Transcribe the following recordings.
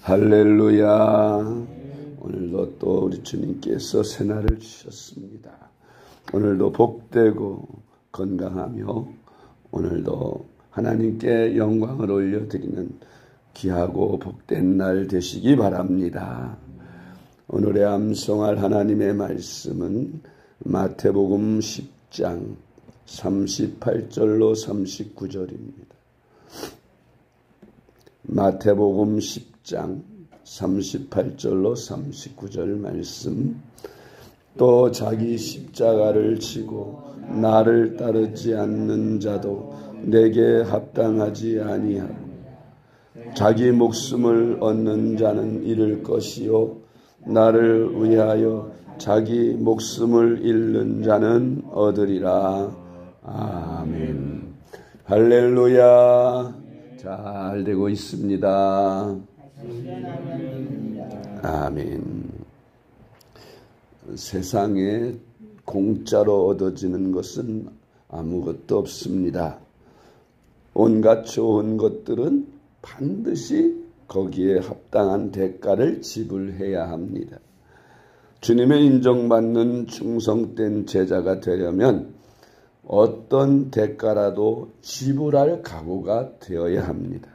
할렐루야. 오늘도 또 우리 주님께서 새날을 주셨습니다. 오늘도 복되고 건강하며 오늘도 하나님께 영광을 올려드리는 귀하고 복된 날 되시기 바랍니다. 오늘의 암송할 하나님의 말씀은 마태복음 10장 38절로 39절입니다. 마태복음 10장 38절로 39절 말씀. 또 자기 십자가를 지고 나를 따르지 않는 자도 내게 합당하지 아니하고 자기 목숨을 얻는 자는 잃을 것이요 나를 위하여 자기 목숨을 잃는 자는 얻으리라. 아멘. 할렐루야. 잘 되고 있습니다. 아멘. 세상에 공짜로 얻어지는 것은 아무것도 없습니다. 온갖 좋은 것들은 반드시 거기에 합당한 대가를 지불해야 합니다. 주님의 인정받는 충성된 제자가 되려면 어떤 대가라도 지불할 각오가 되어야 합니다.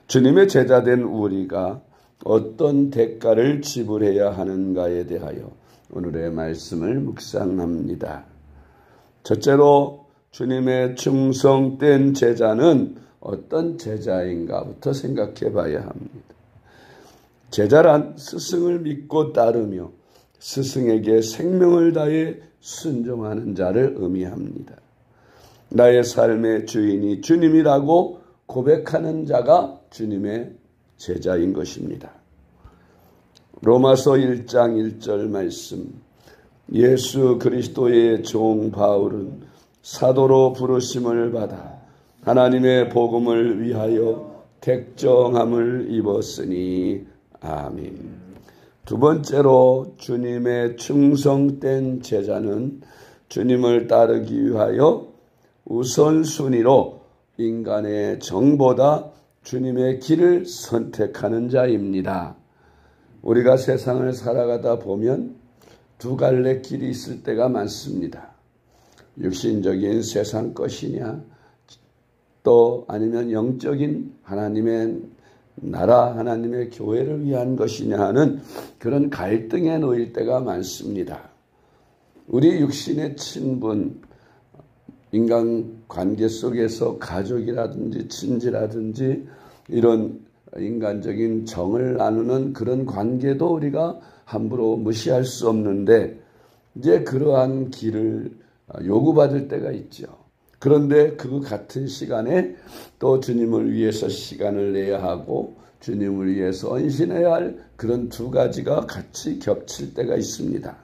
주님의 제자된 우리가 어떤 대가를 지불해야 하는가에 대하여 오늘의 말씀을 묵상합니다. 첫째로 주님의 충성된 제자는 어떤 제자인가부터 생각해 봐야 합니다. 제자란 스승을 믿고 따르며 스승에게 생명을 다해 순종하는 자를 의미합니다. 나의 삶의 주인이 주님이라고 고백하는 자가 주님의 제자인 것입니다. 로마서 1장 1절 말씀. 예수 그리스도의 종 바울은 사도로 부르심을 받아 하나님의 복음을 위하여 택정함을 입었으니. 아멘. 두 번째로 주님의 충성된 제자는 주님을 따르기 위하여 우선순위로 인간의 정보다 주님의 길을 선택하는 자입니다. 우리가 세상을 살아가다 보면 두 갈래 길이 있을 때가 많습니다. 육신적인 세상 것이냐, 또 아니면 영적인 하나님의 나라, 하나님의 교회를 위한 것이냐 하는 그런 갈등에 놓일 때가 많습니다. 우리 육신의 친분, 인간관계 속에서 가족이라든지 친지라든지 이런 인간적인 정을 나누는 그런 관계도 우리가 함부로 무시할 수 없는데 이제 그러한 길을 요구받을 때가 있죠. 그런데 그 같은 시간에 또 주님을 위해서 시간을 내야 하고 주님을 위해서 헌신해야 할 그런 두 가지가 같이 겹칠 때가 있습니다.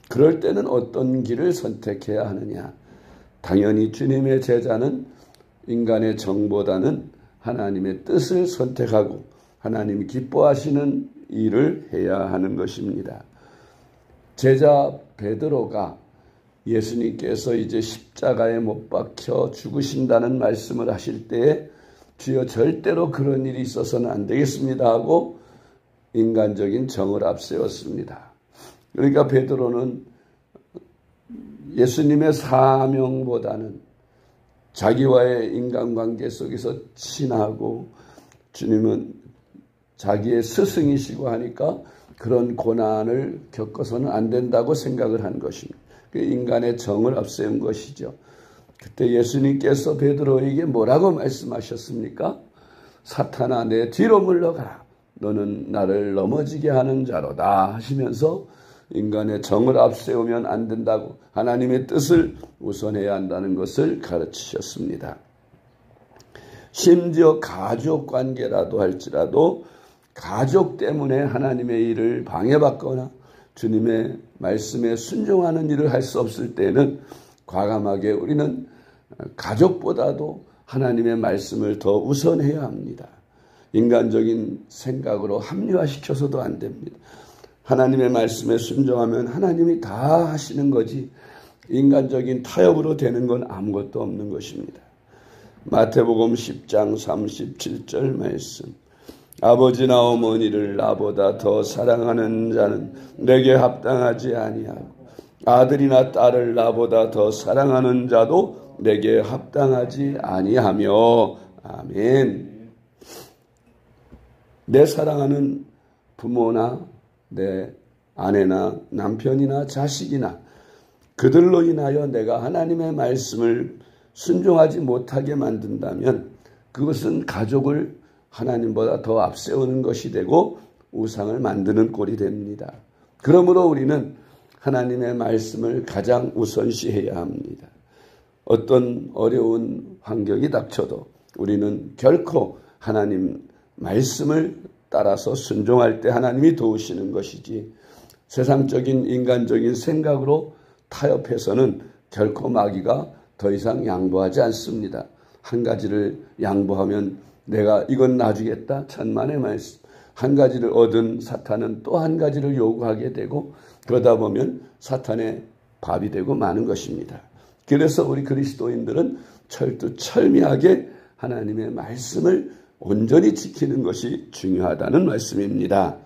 그럴 때는 어떤 길을 선택해야 하느냐? 당연히 주님의 제자는 인간의 정보다는 하나님의 뜻을 선택하고 하나님이 기뻐하시는 일을 해야 하는 것입니다. 제자 베드로가 예수님께서 이제 십자가에 못 박혀 죽으신다는 말씀을 하실 때에 주여 절대로 그런 일이 있어서는 안 되겠습니다 하고 인간적인 정을 앞세웠습니다. 그러니까 베드로는 예수님의 사명보다는 자기와의 인간관계 속에서 친하고 주님은 자기의 스승이시고 하니까 그런 고난을 겪어서는 안 된다고 생각을 한 것입니다. 그 인간의 정을 앞세운 것이죠. 그때 예수님께서 베드로에게 뭐라고 말씀하셨습니까? 사탄아 내 뒤로 물러가라. 너는 나를 넘어지게 하는 자로다 하시면서 인간의 정을 앞세우면 안 된다고 하나님의 뜻을 우선해야 한다는 것을 가르치셨습니다. 심지어 가족 관계라도 할지라도 가족 때문에 하나님의 일을 방해받거나 주님의 말씀에 순종하는 일을 할 수 없을 때는 과감하게 우리는 가족보다도 하나님의 말씀을 더 우선해야 합니다. 인간적인 생각으로 합리화시켜서도 안 됩니다. 하나님의 말씀에 순종하면 하나님이 다 하시는 거지 인간적인 타협으로 되는 건 아무것도 없는 것입니다. 마태복음 10장 37절 말씀. 아버지나 어머니를 나보다 더 사랑하는 자는 내게 합당하지 아니하고 아들이나 딸을 나보다 더 사랑하는 자도 내게 합당하지 아니하며. 아멘. 내 사랑하는 부모나 내 아내나 남편이나 자식이나 그들로 인하여 내가 하나님의 말씀을 순종하지 못하게 만든다면 그것은 가족을 하나님보다 더 앞세우는 것이 되고 우상을 만드는 꼴이 됩니다. 그러므로 우리는 하나님의 말씀을 가장 우선시해야 합니다. 어떤 어려운 환경이 닥쳐도 우리는 결코 하나님 말씀을 따라서 순종할 때 하나님이 도우시는 것이지 세상적인 인간적인 생각으로 타협해서는 결코 마귀가 더 이상 양보하지 않습니다. 한 가지를 양보하면 내가 이건 놔주겠다. 천만의 말씀. 한 가지를 얻은 사탄은 또 한 가지를 요구하게 되고 그러다 보면 사탄의 밥이 되고 마는 것입니다. 그래서 우리 그리스도인들은 철두철미하게 하나님의 말씀을 온전히 지키는 것이 중요하다는 말씀입니다.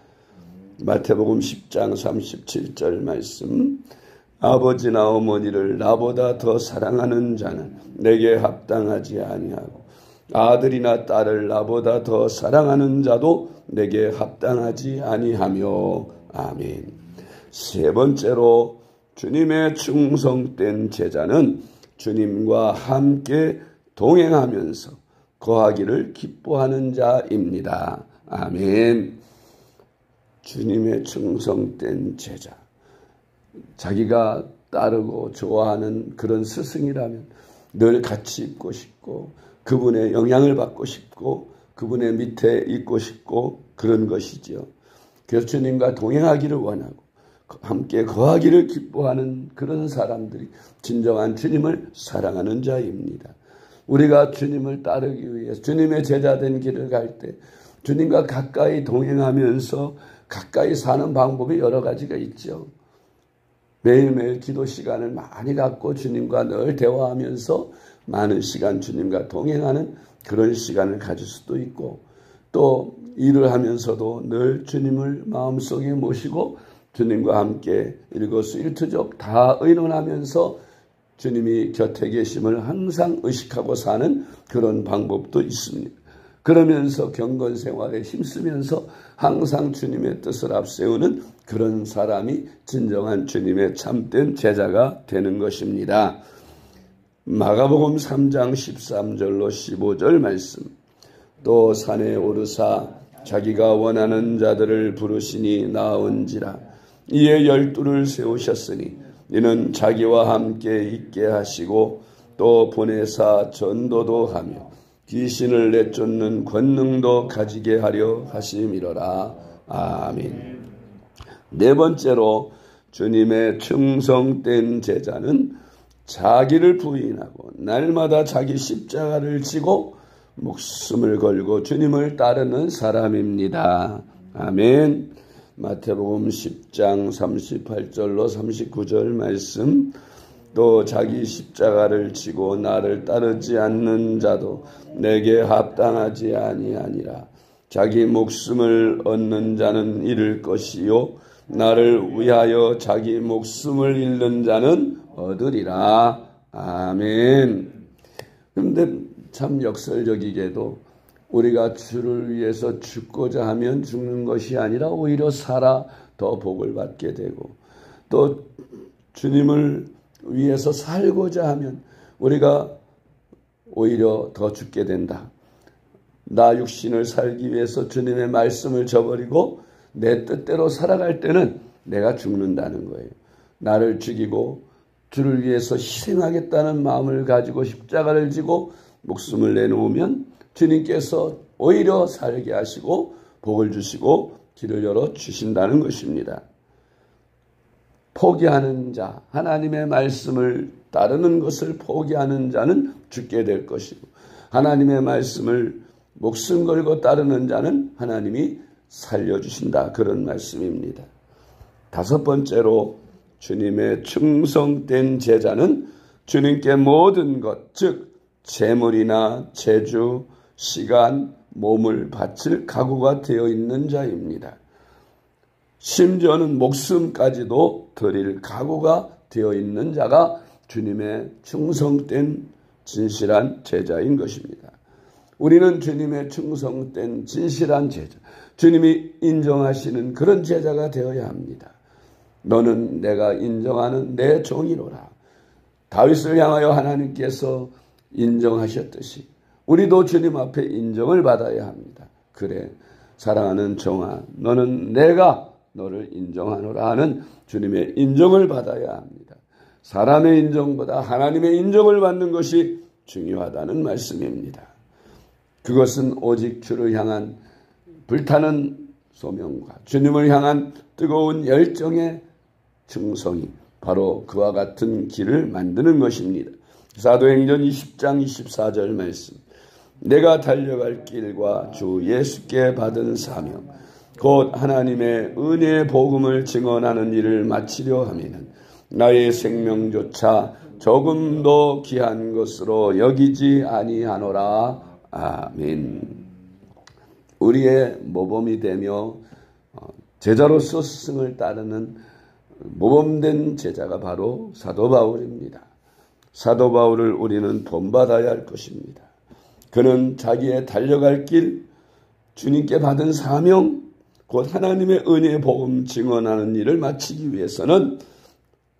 마태복음 10장 37절 말씀. 아버지나 어머니를 나보다 더 사랑하는 자는 내게 합당하지 아니하고 아들이나 딸을 나보다 더 사랑하는 자도 내게 합당하지 아니하며. 아멘. 세 번째로 주님의 충성된 제자는 주님과 함께 동행하면서 거하기를 기뻐하는 자입니다. 아멘. 주님의 충성된 제자. 자기가 따르고 좋아하는 그런 스승이라면 늘 같이 있고 싶고 그분의 영향을 받고 싶고 그분의 밑에 있고 싶고 그런 것이죠. 그래서 주님과 동행하기를 원하고 함께 거하기를 기뻐하는 그런 사람들이 진정한 주님을 사랑하는 자입니다. 우리가 주님을 따르기 위해서 주님의 제자된 길을 갈 때 주님과 가까이 동행하면서 가까이 사는 방법이 여러 가지가 있죠. 매일매일 기도 시간을 많이 갖고 주님과 늘 대화하면서 많은 시간 주님과 동행하는 그런 시간을 가질 수도 있고 또 일을 하면서도 늘 주님을 마음속에 모시고 주님과 함께 일거수일투족 다 의논하면서 주님이 곁에 계심을 항상 의식하고 사는 그런 방법도 있습니다. 그러면서 경건 생활에 힘쓰면서 항상 주님의 뜻을 앞세우는 그런 사람이 진정한 주님의 참된 제자가 되는 것입니다. 마가복음 3장 13절로 15절 말씀. 또 산에 오르사 자기가 원하는 자들을 부르시니 나온지라. 이에 12를 세우셨으니 이는 자기와 함께 있게 하시고 또 보내사 전도도 하며 귀신을 내쫓는 권능도 가지게 하려 하심이로라. 아멘. 네 번째로 주님의 충성된 제자는 자기를 부인하고 날마다 자기 십자가를 지고 목숨을 걸고 주님을 따르는 사람입니다. 아멘. 마태복음 10장 38절로 39절 말씀. 또 자기 십자가를 지고 나를 따르지 않는 자도 내게 합당하지 아니하니라. 자기 목숨을 얻는 자는 잃을 것이요 나를 위하여 자기 목숨을 잃는 자는 얻으리라. 아멘. 그런데 참 역설적이게도 우리가 주를 위해서 죽고자 하면 죽는 것이 아니라 오히려 살아 더 복을 받게 되고 또 주님을 위해서 살고자 하면 우리가 오히려 더 죽게 된다. 나 육신을 살기 위해서 주님의 말씀을 저버리고 내 뜻대로 살아갈 때는 내가 죽는다는 거예요. 나를 죽이고 주를 위해서 희생하겠다는 마음을 가지고 십자가를 지고 목숨을 내놓으면 주님께서 오히려 살게 하시고 복을 주시고 길을 열어 주신다는 것입니다. 포기하는 자, 하나님의 말씀을 따르는 것을 포기하는 자는 죽게 될 것이고 하나님의 말씀을 목숨 걸고 따르는 자는 하나님이 살려주신다. 그런 말씀입니다. 다섯 번째로 주님의 충성된 제자는 주님께 모든 것, 즉 재물이나 재주, 시간, 몸을 바칠 각오가 되어 있는 자입니다. 심지어는 목숨까지도 드릴 각오가 되어 있는 자가 주님의 충성된 진실한 제자인 것입니다. 우리는 주님의 충성된 진실한 제자, 주님이 인정하시는 그런 제자가 되어야 합니다. 너는 내가 인정하는 내 종이로라. 다윗을 향하여 하나님께서 인정하셨듯이 우리도 주님 앞에 인정을 받아야 합니다. 그래, 사랑하는 종아, 너는 내가 너를 인정하노라 하는 주님의 인정을 받아야 합니다. 사람의 인정보다 하나님의 인정을 받는 것이 중요하다는 말씀입니다. 그것은 오직 주를 향한 불타는 소명과 주님을 향한 뜨거운 열정의 충성이 바로 그와 같은 길을 만드는 것입니다. 사도행전 20장 24절 말씀. 내가 달려갈 길과 주 예수께 받은 사명 곧 하나님의 은혜의 복음을 증언하는 일을 마치려 하면은 나의 생명조차 조금도 귀한 것으로 여기지 아니하노라. 아멘. 우리의 모범이 되며 제자로서 스승을 따르는 모범된 제자가 바로 사도 바울입니다. 사도 바울을 우리는 본받아야 할 것입니다. 그는 자기의 달려갈 길, 주님께 받은 사명, 곧 하나님의 은혜의 복음 증언하는 일을 마치기 위해서는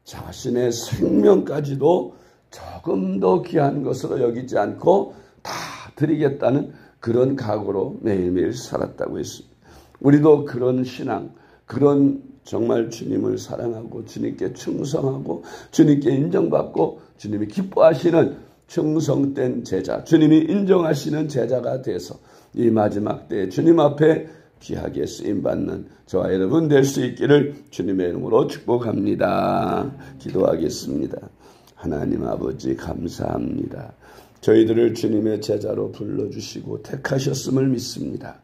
자신의 생명까지도 조금 더 귀한 것으로 여기지 않고 다 드리겠다는 그런 각오로 매일매일 살았다고 했습니다. 우리도 그런 신앙, 그런 정말 주님을 사랑하고 주님께 충성하고 주님께 인정받고 주님이 기뻐하시는 충성된 제자, 주님이 인정하시는 제자가 돼서 이 마지막 때에 주님 앞에 귀하게 쓰임받는 저와 여러분 될 수 있기를 주님의 이름으로 축복합니다. 기도하겠습니다. 하나님 아버지 감사합니다. 저희들을 주님의 제자로 불러주시고 택하셨음을 믿습니다.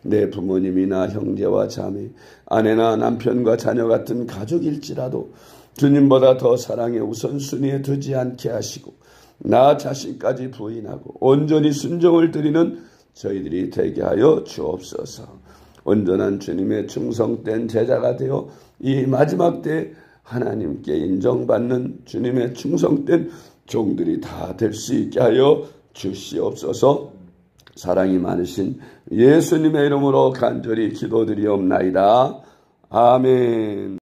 내 부모님이나 형제와 자매, 아내나 남편과 자녀 같은 가족일지라도 주님보다 더 사랑의 우선순위에 두지 않게 하시고 나 자신까지 부인하고 온전히 순종을 드리는 저희들이 되게 하여 주옵소서. 온전한 주님의 충성된 제자가 되어 이 마지막 때 하나님께 인정받는 주님의 충성된 종들이 다 될 수 있게 하여 주시옵소서. 사랑이 많으신 예수님의 이름으로 간절히 기도드리옵나이다. 아멘.